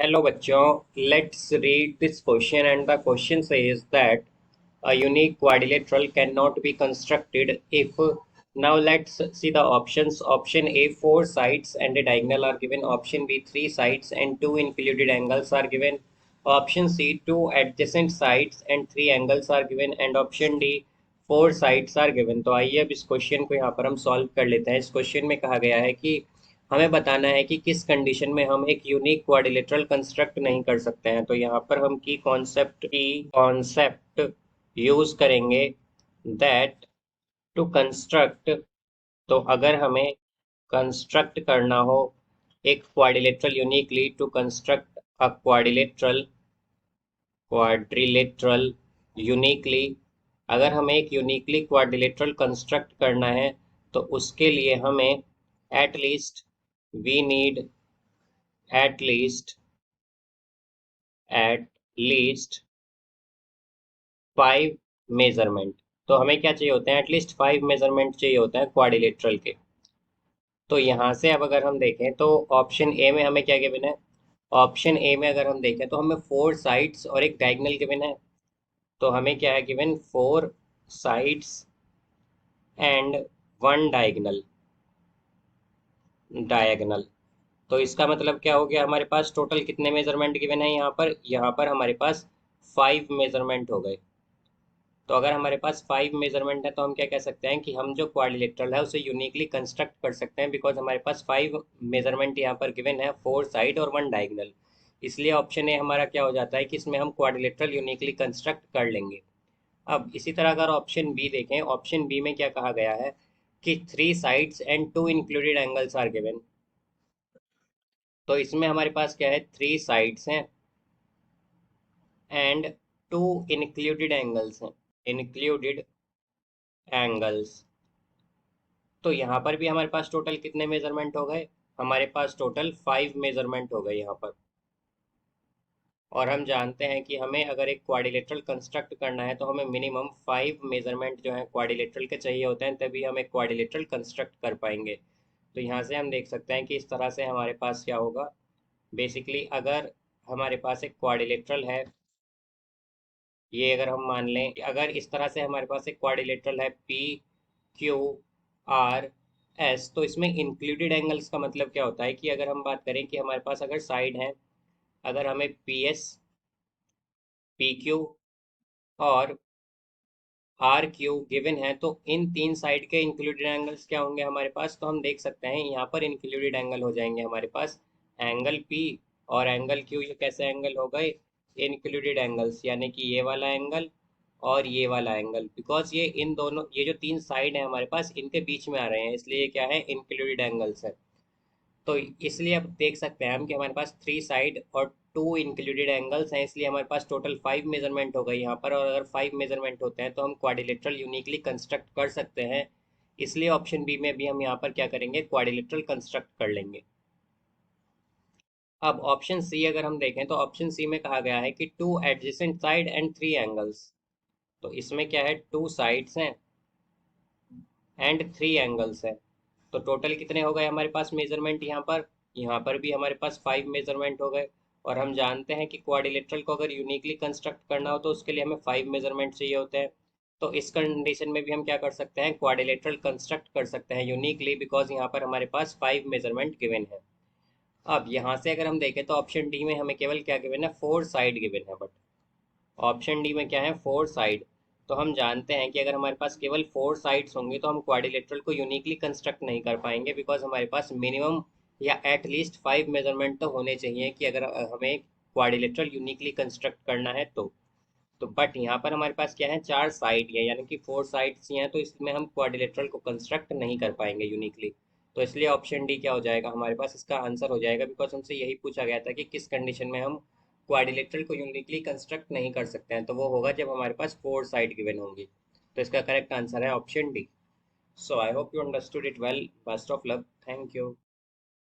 Hello बच्चों, let's read this question and the question says that a unique quadrilateral cannot be constructed if. Now let's see the options. Option A, four sides and a diagonal are given. Option B, three sides and two included angles are given. Option C, two adjacent sides and three angles are given. And option D, four sides are given. तो आइए अब इस question को यहाँ पर हम solve कर लेते हैं। इस क्वेश्चन में कहा गया है कि हमें बताना है कि किस कंडीशन में हम एक यूनिक क्वाड्रिलेटरल कंस्ट्रक्ट नहीं कर सकते हैं। तो यहाँ पर हम की कॉन्सेप्ट यूज करेंगे दैट टू कंस्ट्रक्ट। तो अगर हमें कंस्ट्रक्ट करना हो एक quadrilateral uniquely, to construct a quadrilateral uniquely, अगर हमें एक यूनिकली क्वाड्रिलेटरल कंस्ट्रक्ट करना है तो उसके लिए हमें at least we need at least at least 5 measurement. तो हमें क्या चाहिए होते हैं? एटलीस्ट 5 मेजरमेंट चाहिए होता है क्वाड्रिलेटरल के। तो यहाँ से अब अगर हम देखें तो ऑप्शन ए में हमें क्या गिवन है? ऑप्शन ए में अगर हम देखें तो हमें फोर साइड्स और एक डायगोनल गिवन है। तो हमें क्या है given? Four sides and one diagonal. तो इसका मतलब क्या हो गया? हमारे पास टोटल कितने मेजरमेंट गिवन है यहाँ पर? यहाँ पर हमारे पास 5 मेजरमेंट हो गए। तो अगर हमारे पास 5 मेजरमेंट है तो हम क्या कह सकते हैं कि हम जो क्वाड्रिलेटरल है उसे यूनिकली कंस्ट्रक्ट कर सकते हैं, बिकॉज हमारे पास 5 मेजरमेंट यहाँ पर गिवन है, फोर साइड और वन डायगोनल। इसलिए ऑप्शन ए हमारा क्या हो जाता है कि इसमें हम क्वाड्रिलेटरल यूनिकली कंस्ट्रक्ट कर लेंगे। अब इसी तरह अगर ऑप्शन बी देखें, ऑप्शन बी में क्या कहा गया है कि three sides and two included angles are given. तो इसमें हमारे पास क्या है? थ्री साइड्स हैं एंड टू इंक्लूडेड एंगल्स हैं, इंक्लूडेड एंगल्स। तो यहाँ पर भी हमारे पास टोटल कितने मेजरमेंट हो गए? हमारे पास टोटल 5 मेजरमेंट हो गए यहाँ पर। और हम जानते हैं कि हमें अगर एक क्वाड्रिलेटरल कंस्ट्रक्ट करना है तो हमें मिनिमम 5 मेजरमेंट जो है क्वाड्रिलेटरल के चाहिए होते हैं, तभी हम एक क्वाड्रिलेटरल कंस्ट्रक्ट कर पाएंगे। तो यहाँ से हम देख सकते हैं कि इस तरह से हमारे पास क्या होगा। बेसिकली अगर हमारे पास एक क्वाड्रिलेटरल है, ये अगर हम मान लें कि अगर इस तरह से हमारे पास एक क्वाड्रिलेटरल है पी क्यू आर एस, तो इसमें इंक्लूडेड एंगल्स का मतलब क्या होता है कि अगर हम बात करें कि हमारे पास अगर साइड है, अगर हमें पी एस, पी क्यू और आर क्यू गिवन है तो इन तीन साइड के इंक्लूडेड एंगल्स क्या होंगे हमारे पास? तो हम देख सकते हैं यहाँ पर इंक्लूडेड एंगल हो जाएंगे हमारे पास एंगल पी और एंगल क्यू। ये कैसे एंगल हो गए? इंक्लूडेड एंगल्स, यानी कि ये वाला एंगल और ये वाला एंगल, बिकॉज ये इन दोनों, ये जो तीन साइड है हमारे पास इनके बीच में आ रहे हैं, इसलिए ये क्या है? इंक्लूडेड एंगल्स है। तो इसलिए अब देख सकते हैं हम कि हमारे पास थ्री साइड और टू इंक्लूडेड एंगल्स हैं, इसलिए हमारे पास टोटल 5 मेजरमेंट हो गए यहाँ पर। और अगर 5 मेजरमेंट होते हैं तो हम क्वाड्रिलेटरल यूनिकली कंस्ट्रक्ट कर सकते हैं। इसलिए ऑप्शन बी में भी हम यहाँ पर क्या करेंगे? क्वाड्रिलेटरल कंस्ट्रक्ट कर लेंगे। अब ऑप्शन सी अगर हम देखें तो ऑप्शन सी में कहा गया है कि two adjacent side and three angles. तो इसमें क्या है? टू साइड्स हैं एंड थ्री एंगल्स है। तो टोटल कितने हो गए हमारे पास मेजरमेंट यहाँ पर? यहाँ पर भी हमारे पास 5 मेजरमेंट हो गए। और हम जानते हैं कि क्वाड्रिलेटरल को अगर यूनिकली कंस्ट्रक्ट करना हो तो उसके लिए हमें 5 मेजरमेंट चाहिए होते हैं। तो इस कंडीशन में भी हम क्या कर सकते हैं? क्वाड्रिलेटरल कंस्ट्रक्ट कर सकते हैं यूनिकली, बिकॉज यहाँ पर हमारे पास 5 मेजरमेंट गिवन है। अब यहाँ से अगर हम देखें तो ऑप्शन डी में हमें केवल क्या गिवन है? फोर साइड गिवन है। बट ऑप्शन डी में क्या है? Four side. तो हम जानते हैं कि अगर हमारे पास केवल फोर साइड्स होंगे तो हम क्वाड्रिलेटरल को यूनिकली कंस्ट्रक्ट नहीं कर पाएंगे, बिकॉज हमारे पास मिनिमम या एट लीस्ट 5 मेजरमेंट तो होने चाहिए कि अगर हमें क्वाड्रिलेटरल यूनिकली कंस्ट्रक्ट करना है तो बट यहाँ पर हमारे पास क्या है? चार साइड है, यानी कि फोर साइड्स ही हैं, तो इसमें हम क्वाड्रिलेटरल को कंस्ट्रक्ट नहीं कर पाएंगे यूनिकली। तो इसलिए ऑप्शन डी क्या हो जाएगा हमारे पास? इसका आंसर हो जाएगा, बिकॉज हमसे यही पूछा गया था कि किस कंडीशन में हम क्वाड्रिलेटरल को यूनिकली कंस्ट्रक्ट नहीं कर सकते हैं। तो वो होगा जब हमारे पास फोर साइड गिवन होंगी। तो इसका करेक्ट आंसर है option D. So I hope you understood it well. Best of luck. Thank you.